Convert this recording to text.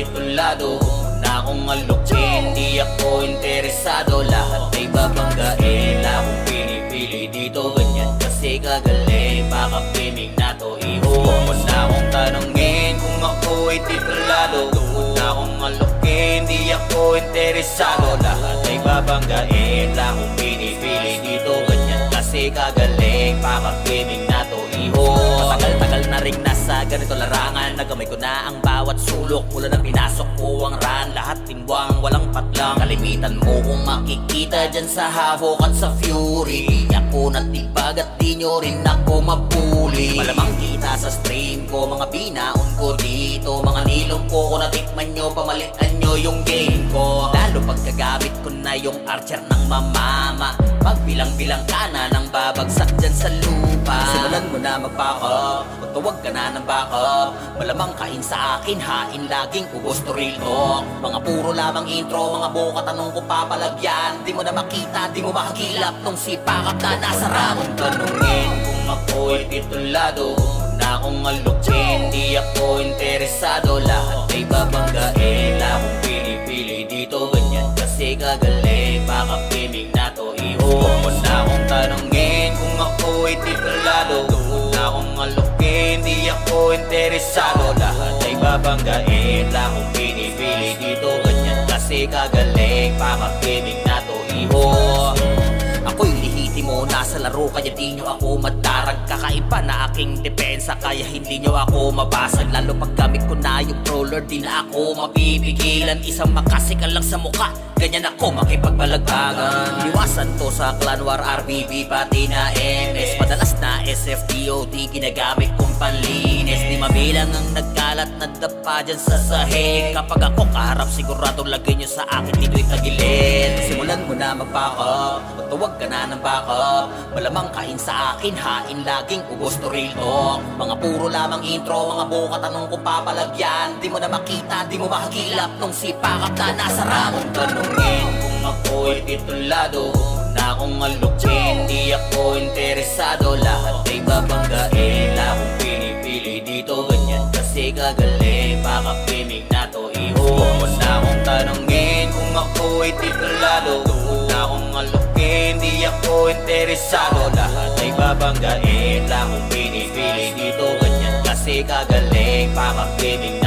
titulado, na akong alukin, di ako interesado. Lahat ay babanggain, akong pinipili dito. Ganyan kasi kagaling, baka pimig na to ihon. Na akong tanongin kung ako ay titulado, na akong alukin, di ako interesado. Lahat ay babanggain, akong pinipili dito. Ganyan kasi kagaling, baka pimig na to ihon. Matagal-tagal na rin nasa ganito larangan, nagamay ko na ang bawat sulok. Mula na pinasok ko ang ran, lahat timbang, walang patlang. Kalimitan mo kung makikita dyan sa havoc at sa fury. Di ako natibag at di nyo rin ako mapuli. Malamang kita sa stream ko, mga binaon ko dito. Mga nilong ko, kung natikman nyo, pamalitan nyo yung game ko. Lalo pagkagamit ko na yung archer ng mamama. Pagbilang-bilang ka na nang babagsak dyan sa lupa. Simulan mo na mag-back up, magtawag ka na ng backup. Malamang kain sa akin, hain laging ubos to real talk. Mga puro lamang intro, mga buka tanong ko papalagyan. Di mo na makita, di mo makakilap nung sipakap na nasa ramon. Tanungin kung ako ay titulado, na akong alukin, di ako interesado. Lahat ay babanggain, akong pinipili dito. Ganyan kasi kagaling, baka pimig na to ihon. Na akong tanongin kung ako ay titulado, na akong alukin, di ako interesado. Lahat ay babanggain, akong pinipili dito. Ganyan kasi kagaling, baka pimig na to ihon. Ako'y lihitimo, nasa laro kaya di nyo ako madarag. Kakaiba na aking depensa kaya hindi nyo ako mabasag. Lalo pag gamit ko na yung brawler, di na ako mapipigilan. Isang makasika lang sa muka, ganyan ako makipagbalagbagan. Iwasan to sa clan war, RBB pati na MS. Madalas na SFDOT ginagamit kong panlinis. Di mabilang ang nagkalat na dapa dyan sa sahig. Kapag ako kaharap, sigurado lagay nyo sa akin dito'y tagilid. Simulan mo na mag-back up, magtawag ka na ng backup. Malamang kain sa akin, hain laging ubos to real talk. Mga puro lamang intro, mga buka tanong ko papalagyan. Di mo na makita, di mo makakilap nung sipakap na nasa ramon. Tanungin kung ako ay titulado, na akong alukin, di ako interesado. Lahat ay babanggain, akong pinipili dito. Ganyan kasi kagaling, baka pimig na to ihon. Na akong tanongin kung ako ay titulado, na akong alukin, di ako interesado. Lahat ay babanggain, akong pinipili dito. Ganyan kasi kagaling, baka pimig